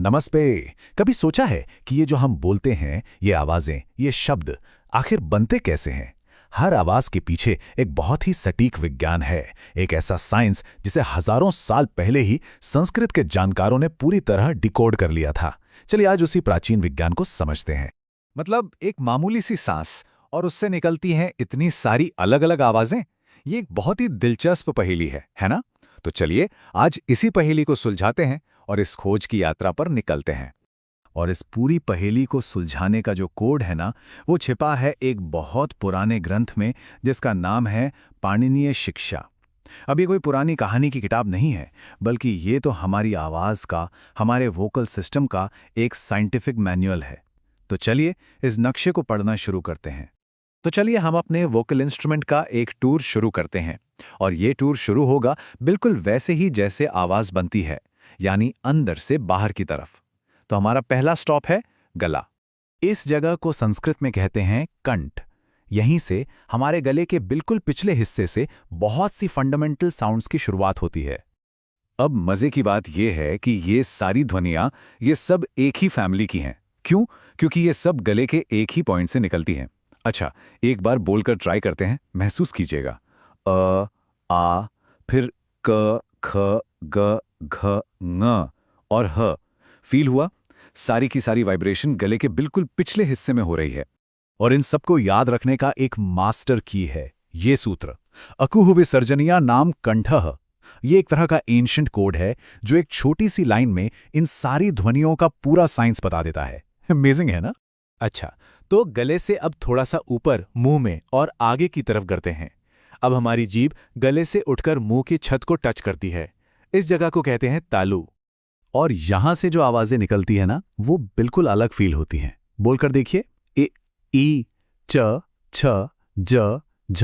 नमस्ते। कभी सोचा है कि ये जो हम बोलते हैं, ये आवाजें, ये शब्द आखिर बनते कैसे हैं? हर आवाज के पीछे एक बहुत ही सटीक विज्ञान है, एक ऐसा साइंस जिसे हजारों साल पहले ही संस्कृत के जानकारों ने पूरी तरह डिकोड कर लिया था। चलिए आज उसी प्राचीन विज्ञान को समझते हैं। मतलब एक मामूली सी सांस और उससे निकलती हैं इतनी सारी अलग अलग आवाजें। ये एक बहुत ही दिलचस्प पहेली है ना? तो चलिए आज इसी पहेली को सुलझाते हैं और इस खोज की यात्रा पर निकलते हैं। और इस पूरी पहेली को सुलझाने का जो कोड है ना, वो छिपा है एक बहुत पुराने ग्रंथ में जिसका नाम है पाणिनीय शिक्षा। अब ये कोई पुरानी कहानी की किताब नहीं है, बल्कि ये तो हमारी आवाज़ का, हमारे वोकल सिस्टम का एक साइंटिफिक मैनुअल है। तो चलिए इस नक्शे को पढ़ना शुरू करते हैं। तो चलिए हम अपने वोकल इंस्ट्रूमेंट का एक टूर शुरू करते हैं और ये टूर शुरू होगा बिल्कुल वैसे ही जैसे आवाज़ बनती है, यानी अंदर से बाहर की तरफ। तो हमारा पहला स्टॉप है गला। इस जगह को संस्कृत में कहते हैं कंठ। यहीं से हमारे गले के बिल्कुल पिछले हिस्से से बहुत सी फंडामेंटल साउंड्स की शुरुआत होती है। अब मजे की बात यह है कि ये सारी ध्वनियाँ ये सब एक ही फैमिली की हैं। क्यों? क्योंकि ये सब गले के एक ही पॉइंट से निकलती हैं। अच्छा, एक बार बोलकर ट्राई करते हैं, महसूस कीजिएगा। अ, आ, फिर क, ख, ग, घ, ङ और ह। फील हुआ? सारी की सारी वाइब्रेशन गले के बिल्कुल पिछले हिस्से में हो रही है। और इन सबको याद रखने का एक मास्टर की है ये सूत्र, अकुह विसर्जनीया नाम कंठः। ये एक तरह का एंशिएंट कोड है जो एक छोटी सी लाइन में इन सारी ध्वनियों का पूरा साइंस बता देता है। अमेजिंग है ना? अच्छा, तो गले से अब थोड़ा सा ऊपर मुंह में और आगे की तरफ करते हैं। अब हमारी जीभ गले से उठकर मुंह की छत को टच करती है। इस जगह को कहते हैं तालु। और यहां से जो आवाजें निकलती है ना, वो बिल्कुल अलग फील होती हैं। बोलकर देखिए, ए, ई, च, छ, ज, झ,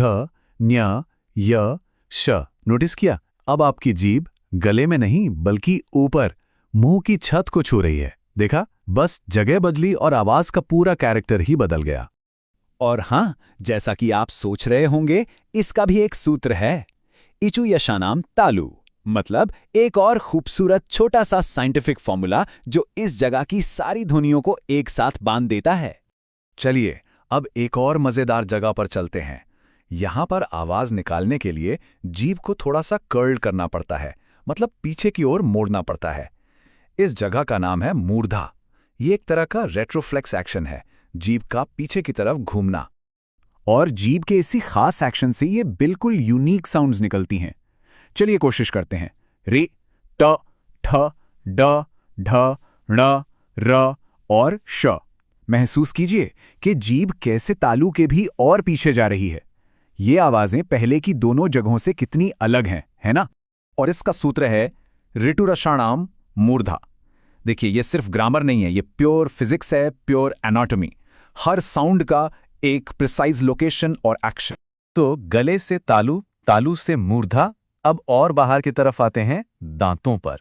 न्य, य, श। नोटिस किया? अब आपकी जीभ गले में नहीं बल्कि ऊपर मुंह की छत को छू रही है। देखा? बस जगह बदली और आवाज का पूरा कैरेक्टर ही बदल गया। और हां, जैसा कि आप सोच रहे होंगे, इसका भी एक सूत्र है, इचु यशानाम तालु। मतलब एक और खूबसूरत छोटा सा साइंटिफिक फॉर्मूला जो इस जगह की सारी ध्वनियों को एक साथ बांध देता है। चलिए अब एक और मजेदार जगह पर चलते हैं। यहां पर आवाज निकालने के लिए जीभ को थोड़ा सा कर्ल करना पड़ता है, मतलब पीछे की ओर मोड़ना पड़ता है। इस जगह का नाम है मूर्धा। ये एक तरह का रेट्रोफ्लेक्स एक्शन है, जीभ का पीछे की तरफ घूमना। और जीभ के इसी खास एक्शन से ये बिल्कुल यूनिक साउंड्स निकलती हैं। चलिए कोशिश करते हैं। रे, ट, ठ, ड, ढ, ण, र और श। महसूस कीजिए कि जीभ कैसे तालु के भी और पीछे जा रही है। ये आवाजें पहले की दोनों जगहों से कितनी अलग हैं, है ना? और इसका सूत्र है ऋटुरषाणाम मूर्धा। देखिए, ये सिर्फ ग्रामर नहीं है, ये प्योर फिजिक्स है, प्योर एनाटॉमी। हर साउंड का एक प्रिसाइज लोकेशन और एक्शन। तो गले से तालु, तालु से मूर्धा। अब और बाहर की तरफ आते हैं दांतों पर।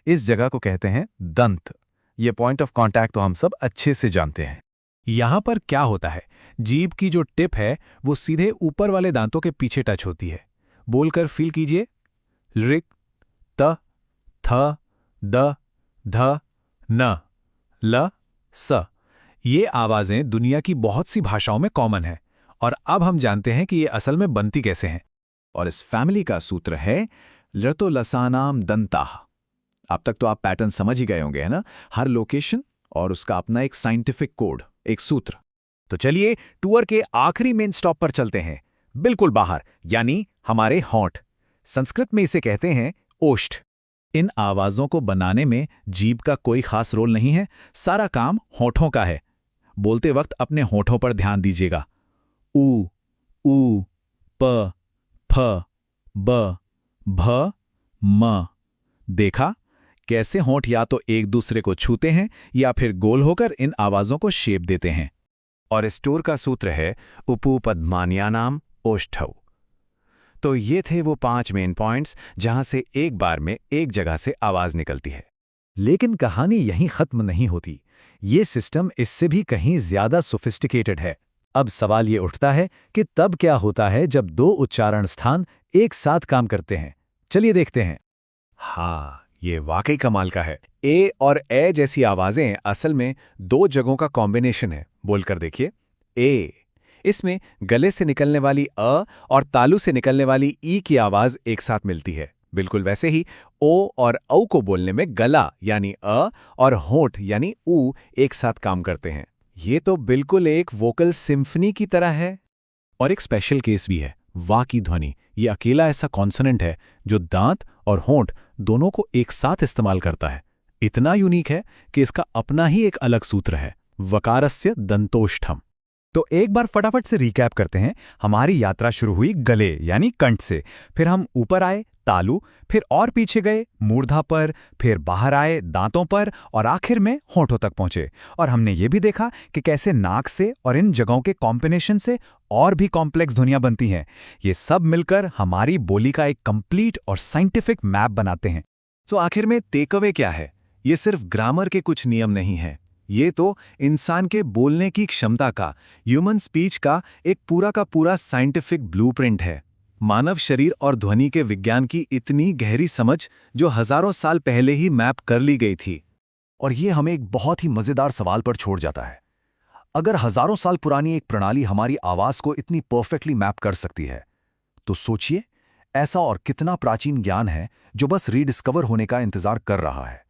इस जगह को कहते हैं दंत। ये पॉइंट ऑफ कांटेक्ट तो हम सब अच्छे से जानते हैं। यहां पर क्या होता है, जीभ की जो टिप है वो सीधे ऊपर वाले दांतों के पीछे टच होती है। बोलकर फील कीजिए, ऋ, त, थ, द, ध, न, ल, स। ये आवाजें दुनिया की बहुत सी भाषाओं में कॉमन है। और अब हम जानते हैं कि ये असल में बनती कैसे हैं। और इस फैमिली का सूत्र है लृतुलसानाम दंताः। अब तक तो आप पैटर्न समझ ही गए होंगे, है ना? हर लोकेशन और उसका अपना एक साइंटिफिक कोड, एक सूत्र। तो चलिए टूर के आखिरी मेन स्टॉप पर चलते हैं, बिल्कुल बाहर, यानी हमारे होंठ। संस्कृत में इसे कहते हैं ओष्ठ। इन आवाजों को बनाने में जीभ का कोई खास रोल नहीं है, सारा काम होठों का है। बोलते वक्त अपने होठों पर ध्यान दीजिएगा। ऊ, ऊ, प, फ, ब, भ, म। देखा कैसे होंठ या तो एक दूसरे को छूते हैं या फिर गोल होकर इन आवाजों को शेप देते हैं। और इस टूर का सूत्र है उपपद्मान्यानाम ओष्ठौ। तो ये थे वो 5 मेन पॉइंट्स जहां से एक बार में एक जगह से आवाज निकलती है। लेकिन कहानी यहीं खत्म नहीं होती। ये सिस्टम इससे भी कहीं ज्यादा सोफिस्टिकेटेड है। अब सवाल ये उठता है कि तब क्या होता है जब दो उच्चारण स्थान एक साथ काम करते हैं। चलिए देखते हैं। हाँ, ये वाकई कमाल का है। ए और ए जैसी आवाजें असल में दो जगहों का कॉम्बिनेशन है। बोलकर देखिए, ए। इसमें गले से निकलने वाली अ और तालू से निकलने वाली ई की आवाज एक साथ मिलती है। बिल्कुल वैसे ही ओ और औ को बोलने में गला यानी अ और होंठ यानी ऊ एक साथ काम करते हैं। ये तो बिल्कुल एक वोकल सिम्फनी की तरह है। और एक स्पेशल केस भी है, वा की ध्वनि। ये अकेला ऐसा कॉन्सोनेंट है जो दांत और होंठ दोनों को एक साथ इस्तेमाल करता है। इतना यूनिक है कि इसका अपना ही एक अलग सूत्र है, वकारस्य दंतोष्ठम। तो एक बार फटाफट से रिकैप करते हैं। हमारी यात्रा शुरू हुई गले यानी कंठ से, फिर हम ऊपर आए तालू, फिर और पीछे गए मूर्धा पर, फिर बाहर आए दांतों पर और आखिर में होंठों तक पहुंचे। और हमने ये भी देखा कि कैसे नाक से और इन जगहों के कॉम्बिनेशन से और भी कॉम्प्लेक्स ध्वनियां बनती हैं। ये सब मिलकर हमारी बोली का एक कंप्लीट और साइंटिफिक मैप बनाते हैं। तो आखिर में टेकअवे क्या है? ये सिर्फ ग्रामर के कुछ नियम नहीं है, ये तो इंसान के बोलने की क्षमता का, ह्यूमन स्पीच का एक पूरा का पूरा साइंटिफिक ब्लूप्रिंट है। मानव शरीर और ध्वनि के विज्ञान की इतनी गहरी समझ जो हजारों साल पहले ही मैप कर ली गई थी। और ये हमें एक बहुत ही मजेदार सवाल पर छोड़ जाता है। अगर हजारों साल पुरानी एक प्रणाली हमारी आवाज को इतनी परफेक्टली मैप कर सकती है, तो सोचिए ऐसा और कितना प्राचीन ज्ञान है जो बस रीडिस्कवर होने का इंतजार कर रहा है।